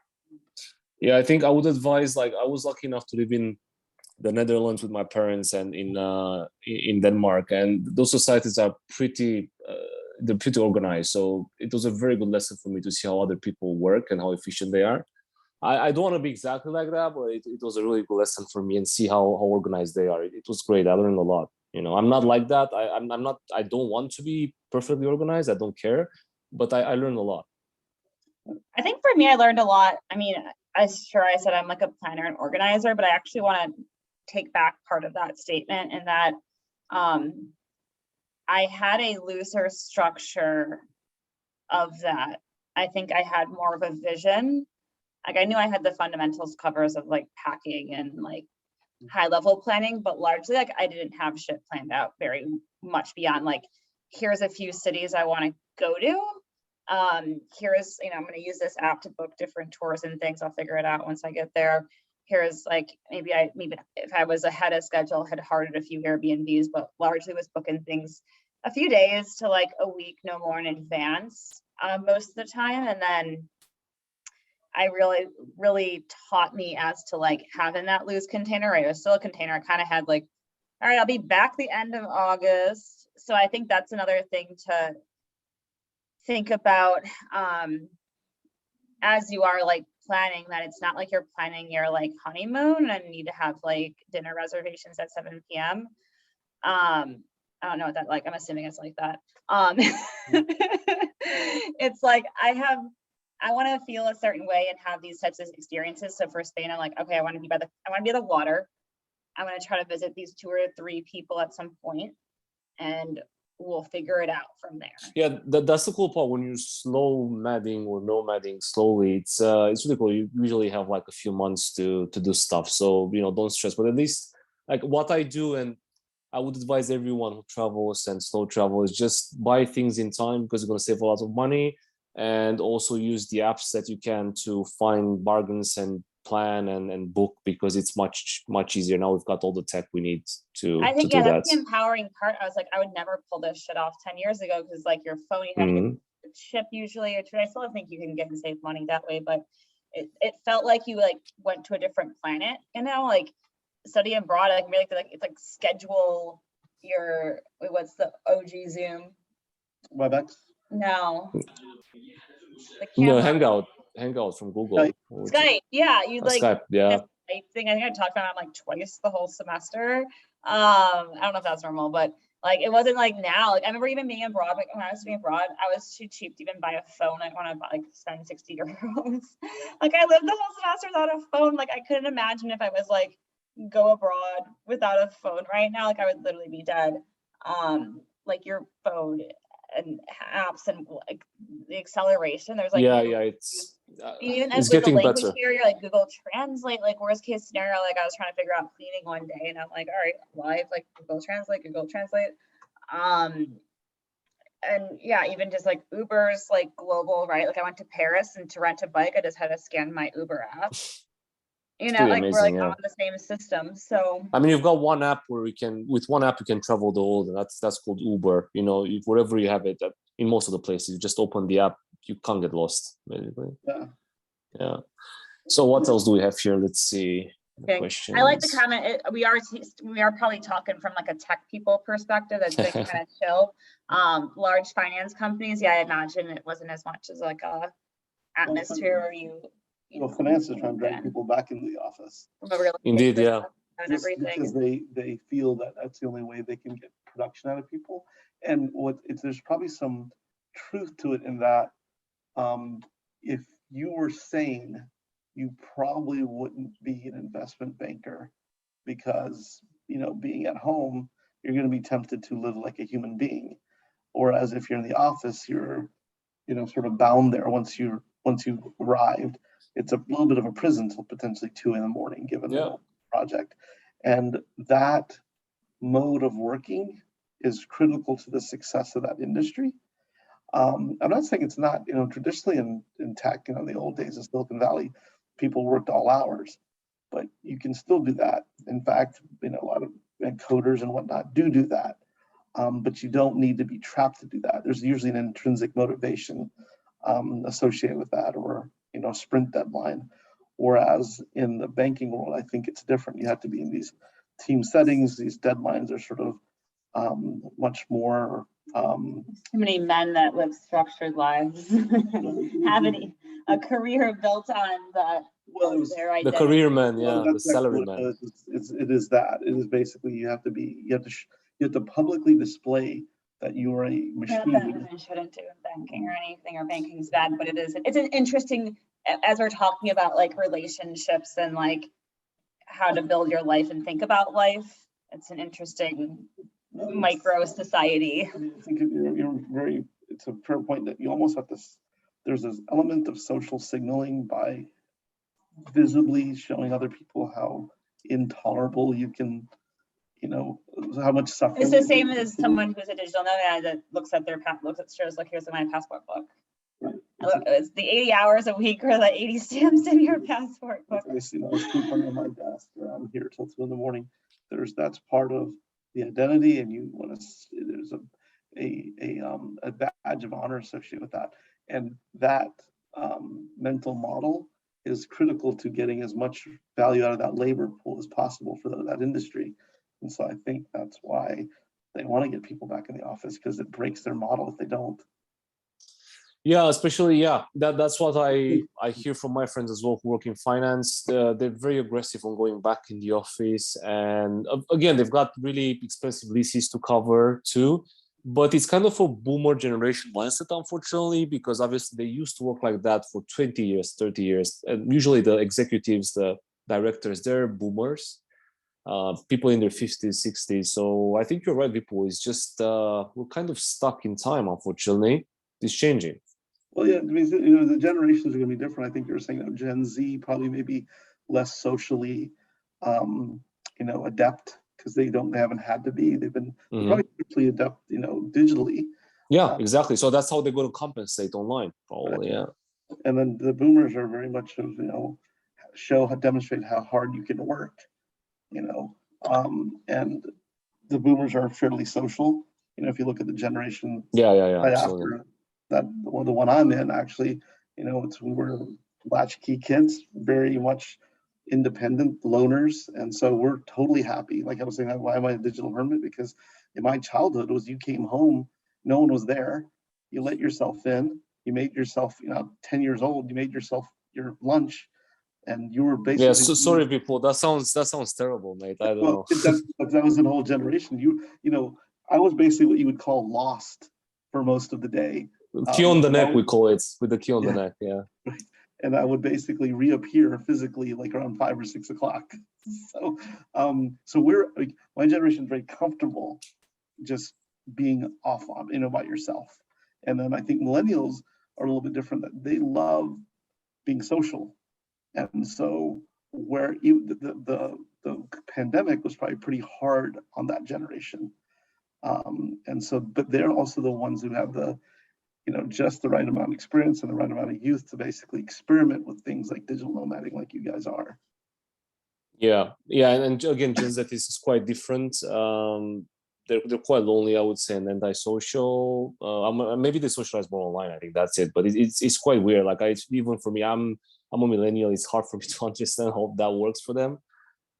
Yeah, I think I would advise, like, I was lucky enough to live in the Netherlands with my parents and in Denmark, and those societies are pretty they're pretty organized. So it was a very good lesson for me to see how other people work and how efficient they are. I don't want to be exactly like that, but it was a really good lesson for me, and see how organized they are. It was great. I learned a lot. You know, I'm not like that. I'm not. I don't want to be perfectly organized. I don't care, but I learned a lot. I think for me, I learned a lot. I mean, I said I'm like a planner and organizer, but I actually want to take back part of that statement, in that I had a looser structure of that. I think I had more of a vision. Like, I knew I had the fundamentals covers of like packing and like high level planning, but largely like I didn't have shit planned out very much beyond like, here's a few cities I want to go to. Here's, I'm going to use this app to book different tours and things. I'll figure it out once I get there. Here's like, maybe if I was ahead of schedule, had hearted a few Airbnbs, but largely was booking things a few days to like a week, no more in advance, most of the time. And then I really taught me as to like having that loose container, right? It was still a container. I kind of had like, all right, I'll be back the end of August. So I think that's another thing to think about as you are like planning, that it's not like you're planning your like honeymoon and need to have like dinner reservations at 7 p.m. I don't know what that like, I'm assuming it's like that. It's like I want to feel a certain way and have these types of experiences. So for Spain, I'm like, okay, I want to be by the water. I'm going to try to visit these 2 or 3 people at some point, and we'll figure it out from there. Yeah, that's the cool part. When you're slow madding or nomading slowly, it's really cool. You usually have like a few months to do stuff. So, don't stress. But at least like what I do, and I would advise everyone who travels and slow travel, is just buy things in time, because you're going to save a lot of money, and also use the apps that you can to find bargains and plan and book, because it's much easier now. We've got all the tech we need to I think do that. That's the empowering part. I was like, I would never pull this shit off 10 years ago, because like your phone, you had to get the chip usually. I still think you can get and save money that way, but it felt like you like went to a different planet, like study abroad. Like really, like it's like schedule your what's the OG Zoom? WebEx? No. No, Hangout from Google. Skype. Yeah, you like Skype. Yeah. Thing. I think I talked about it like twice the whole semester. I don't know if that's normal, but like it wasn't like now. Like I remember even being abroad. Like when I was being abroad, I was too cheap to even buy a phone. I want to like spend 60 euros. Like I lived the whole semester without a phone. Like I couldn't imagine if I was like go abroad without a phone right now. Like I would literally be dead. Like your phone and apps and like the acceleration. There's like it's getting better. Here, you're like Google Translate. Like worst case scenario, like I was trying to figure out cleaning one day, and I'm like, all right, live like Google Translate. And yeah, even just like Uber's like global, right? Like I went to Paris, and to rent a bike, I just had to scan my Uber app. Like amazing, we're like on the same system. So I mean, you've got one app where you can travel the world, and that's called Uber. Wherever you have it, in most of the places, you just open the app, you can't get lost, basically. Yeah. So what else do we have here? Let's see. Questions. I like the comment. We are probably talking from like a tech people perspective. That's been kind of chill. Large finance companies, I imagine it wasn't as much as like a atmosphere where you. Well, finance is trying to drag people back into the office. Indeed, yeah. Because they feel that that's the only way they can get production out of people. And there's probably some truth to it in that if you were sane, you probably wouldn't be an investment banker, because being at home, you're going to be tempted to live like a human being. Whereas if you're in the office, you're sort of bound there once you've arrived. It's a little bit of a prison till potentially 2 a.m, given the project. And that mode of working is critical to the success of that industry. I'm not saying it's not, traditionally in tech, the old days of Silicon Valley, people worked all hours. but you can still do that. In fact, a lot of coders and whatnot do that. But you don't need to be trapped to do that. There's usually an intrinsic motivation associated with that, or sprint deadline. Whereas in the banking world, I think it's different. You have to be in these team settings. These deadlines are sort of much more. So many men that live structured lives have a career built on their identity. The career man, yeah, Well, the salary man. It is that. It is basically you have to publicly display that you are a machine. Not that women shouldn't do banking or anything, or banking is bad, but it's an interesting, as we're talking about like relationships and like how to build your life and think about life. It's an interesting micro society. I think it's a fair point that you almost have to, there's this element of social signaling by visibly showing other people how intolerable you can, how much suffering. It's the same as someone who's a digital nomad that looks at shows, look, here's my passport book. Right. It's the 80 hours a week or the 80 stamps in your passport book. I see those people on my desk, or I'm here till 2 in the that's part of the identity, and you want to. There's a badge of honor associated with that, and that mental model is critical to getting as much value out of that labor pool as possible for that industry. And so I think that's why they want to get people back in the office, because it breaks their model if they don't. Yeah, especially, that's what I hear from my friends as well who work in finance. They're very aggressive on going back in the office. And again, they've got really expensive leases to cover too. But it's kind of a boomer generation mindset, unfortunately, because obviously they used to work like that for 20 years, 30 years. And usually the executives, the directors, they're boomers, people in their 50s, 60s. So I think you're right, Vipul. It's just we're kind of stuck in time, unfortunately. It's changing. Well, yeah, I mean, the generations are going to be different. I think you're saying that Gen Z probably maybe less socially, adept, because they haven't had to be. They've been probably socially adept, digitally. Yeah, exactly. So that's how they're going to compensate online, probably. Yeah. And then the boomers are very much of demonstrate how hard you can work, and the boomers are fairly social. If you look at the generation, right absolutely. after that, the one I'm in, actually, we were latchkey kids, very much independent loners, and so we're totally happy. Like I was saying, why am I a digital hermit? Because in my childhood, you came home, no one was there, you let yourself in, you made yourself, 10 years old, you made yourself your lunch, and you were basically. Yeah, so sorry, people. That sounds terrible, mate. I don't know. That was an whole generation. I was basically what you would call lost for most of the day. Key on the neck, we call it, with the key on the neck. Yeah. Right. And I would basically reappear physically like around 5 or 6 o'clock. So, my generation is very comfortable just being off on, by yourself. And then I think millennials are a little bit different. That they love being social, and so where the pandemic was probably pretty hard on that generation. And so, but they're also the ones who have the, just the right amount of experience and the right amount of youth to basically experiment with things like digital nomading, like you guys are. Yeah, and again, Gen Z is quite different. They're quite lonely, I would say, and antisocial. Maybe they socialize more online. I think that's it. But it's quite weird. Like even for me, I'm a millennial. It's hard for me to understand how that works for them.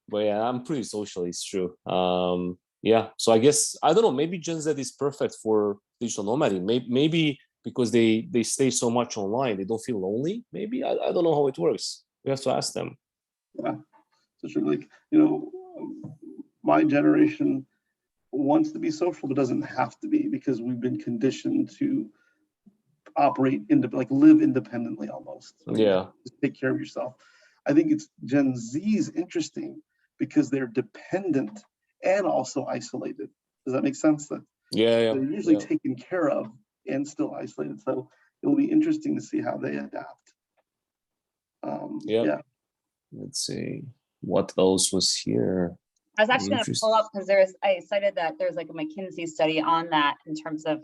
But yeah, I'm pretty social. It's true. So I guess I don't know. Maybe Gen Z is perfect for digital nomading. Maybe because they stay so much online, they don't feel lonely. Maybe I don't know how it works. We have to ask them. Yeah, so sure. Like my generation wants to be social, but doesn't have to be, because we've been conditioned to operate live independently almost. So just take care of yourself. I think it's Gen Z is interesting because they're dependent and also isolated. Does that make sense? That they're usually taken care of and still isolated. So it'll be interesting to see how they adapt. Let's see what else was here. I was actually going to pull up because I cited that there's like a McKinsey study on that in terms of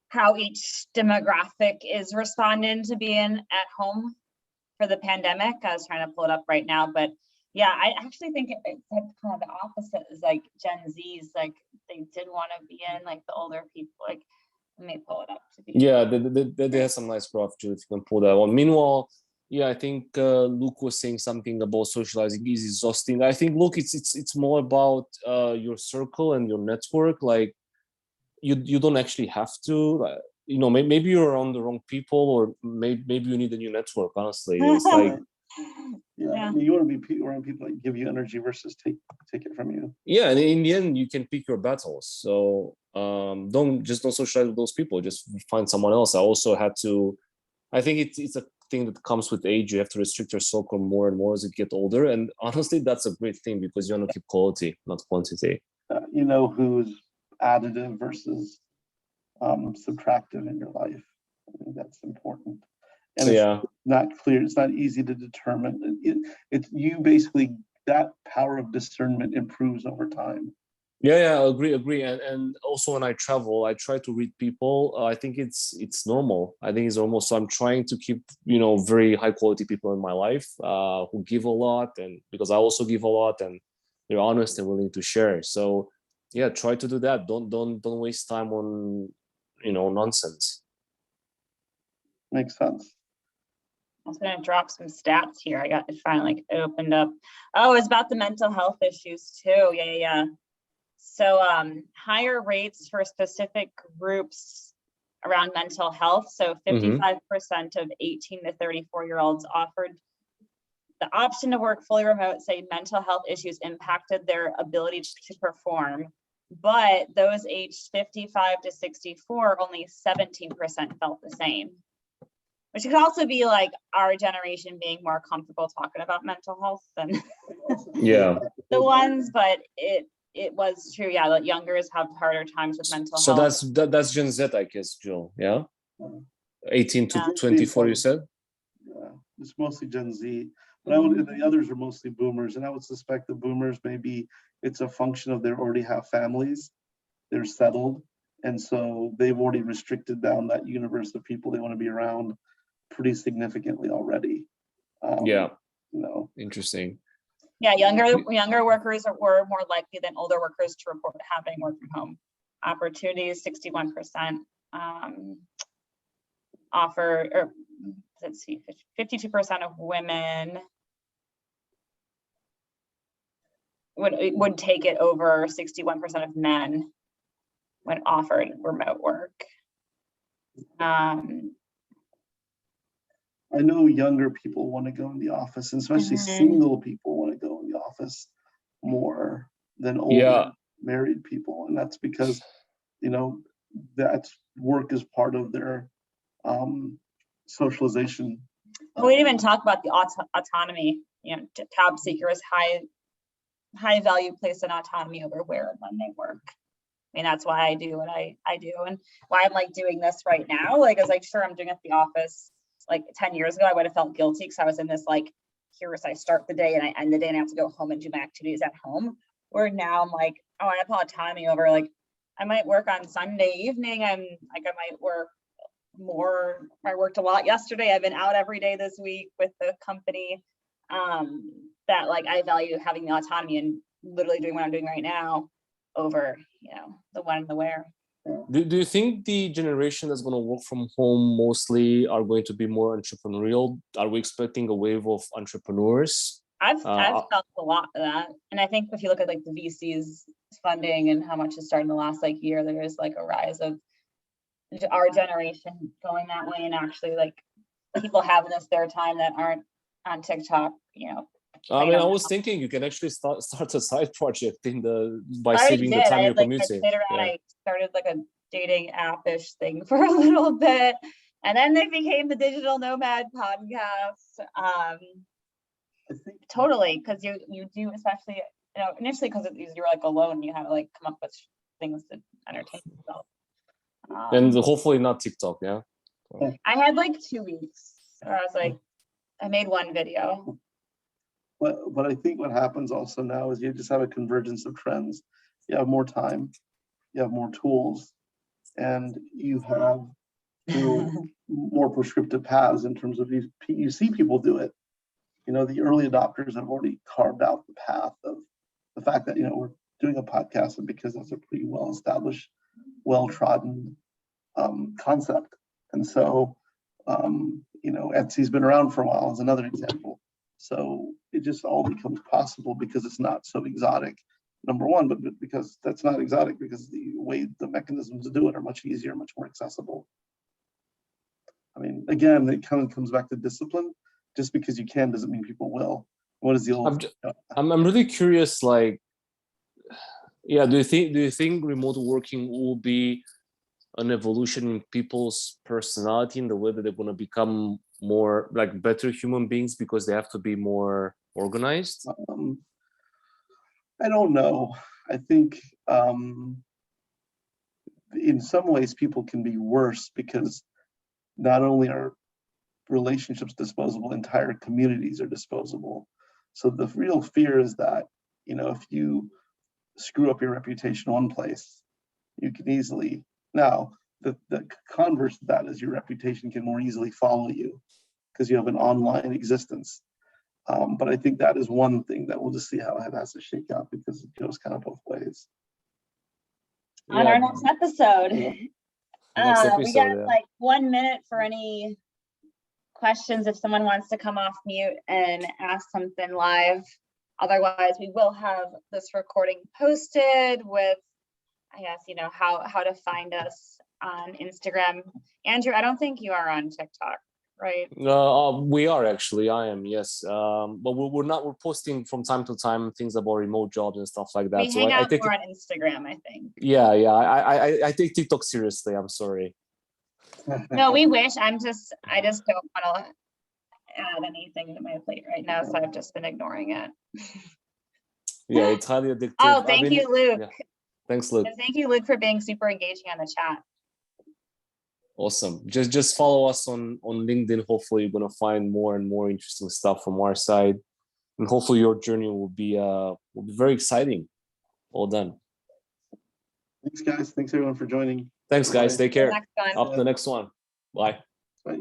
how each demographic is responding to being at home. for the pandemic. I was trying to pull it up right now, but yeah, I actually think it's like kind of the opposite. Is like Gen Z's, like they did want to be in, like the older people. Like, let me pull it up to be. Yeah, they have some nice graph too, if you can pull that one. Meanwhile, yeah, I think Luke was saying something about socializing is exhausting. I think, look, it's more about your circle and your network. Like, you don't actually have to. You know, maybe you're around the wrong people, or maybe you need a new network. Honestly, it's like. Yeah, you want to be around people that give you energy versus take it from you. Yeah, and in the end, you can pick your battles. So don't socialize with those people. Just find someone else. I also had to. I think it's a thing that comes with age. You have to restrict your circle more and more as you get older. And honestly, that's a great thing because you want to keep quality, not quantity. You know who's additive versus subtractive in your life. I think that's important. And yeah, it's not clear. It's not easy to determine. It's you basically, that power of discernment improves over time. Yeah, agree. And also when I travel, I try to read people. I think it's normal. I think it's normal. So I'm trying to keep, very high quality people in my life who give a lot, and because I also give a lot, and they're honest and willing to share. So yeah, try to do that. Don't waste time on nonsense. Makes sense. I was going to drop some stats here. I got it finally opened up. Oh, it's about the mental health issues too. Yeah. So higher rates for specific groups around mental health. So 55% of 18 to 34-year-olds offered the option to work fully remote say mental health issues impacted their ability to perform. But those aged 55 to 64, only 17% felt the same. Which could also be like our generation being more comfortable talking about mental health than the ones, but it was true, yeah, that youngers have harder times with mental health. So that's Gen Z, I guess, Jill, yeah? 18 to 24, you said? Yeah, it's mostly Gen Z. But the others are mostly boomers, and I would suspect the boomers, maybe it's a function of they already have families, they're settled, and so they've already restricted down that universe of people they want to be around pretty significantly already. Interesting. Yeah, younger workers were more likely than older workers to report having work from home opportunities. 61% offer, or let's see, 52% of women would take it over 61% of men when offered remote work. I know younger people want to go in the office, and especially single people want to go in the office more than older married people. And that's because, that work is part of their socialization. We didn't even talk about the autonomy. Job seekers high value place in autonomy over where and when they work. I mean, that's why I do what I do, and why I'm like doing this right now. Like, I was like, sure, I'm doing it at the office. Like 10 years ago, I would have felt guilty because I was in this like, here's I start the day and I end the day and I have to go home and do my activities at home. Where now I'm like, oh, I have autonomy over, like, I might work on Sunday evening. I'm like, I might work more. I worked a lot yesterday. I've been out every day this week with the company. That like I value having the autonomy and literally doing what I'm doing right now over, the when and the where. Do you think the generation that's going to work from home mostly are going to be more entrepreneurial? Are we expecting a wave of entrepreneurs? I've felt a lot of that. And I think if you look at like the VC's funding and how much has started in the last like year, there is like a rise of our generation going that way, and actually like people having this their time that aren't on TikTok, I mean, I was thinking you can actually start a side project by saving the time you're commuting. I started like a dating app-ish thing for a little bit, and then they became the Digital Nomad podcast. I think totally, because you do, especially initially because you're like alone, you have to like come up with things to entertain yourself. And hopefully not TikTok, yeah. I had like 2 weeks where I was like, I made one video. But I think what happens also now is you just have a convergence of trends. You have more time, you have more tools, and you have through more prescriptive paths in terms of you see people do it. You know, the early adopters have already carved out the path of the fact that, you know, we're doing a podcast, and because that's a pretty well-established, well-trodden concept. And so, you know, Etsy's been around for a while is another example. So it just all becomes possible because it's not so exotic, number one, but because that's not exotic, because the way the mechanisms to do it are much easier, much more accessible. I mean, again, it kind of comes back to discipline. Just because you can doesn't mean people will. What is the old? I'm really curious, like, yeah, do you think remote working will be an evolution in people's personality, in the way that they're going to become more like better human beings because they have to be more organized? I don't know. I think in some ways people can be worse because not only are relationships disposable, entire communities are disposable. So the real fear is that, you know, if you screw up your reputation one place, you can easily, now the converse of that is your reputation can more easily follow you because you have an online existence. But I think that is one thing that we'll just see how it has to shake out, because it goes kind of both ways. On our next episode, we got like 1 minute for any questions if someone wants to come off mute and ask something live. Otherwise, we will have this recording posted with, I guess, you know, how to find us on Instagram. Andrew, I don't think you are on TikTok, right? We are actually. I am, yes. But we're posting from time to time things about remote jobs and stuff like that. We hang out more on Instagram, I think. Yeah. I take TikTok seriously. I'm sorry. No, we wish. I just don't want to add anything to my plate right now, so I've just been ignoring it. Yeah, it's highly addictive. Oh, thank you, Luke. Yeah. Thanks, Luke. And thank you, Luke, for being super engaging on the chat. Awesome. Just follow us on LinkedIn. Hopefully, you're gonna find more and more interesting stuff from our side, and hopefully, your journey will be very exciting. All done. Thanks, guys. Thanks everyone for joining. Thanks, guys. Take care. Next one. Up to the next one. Bye. Bye.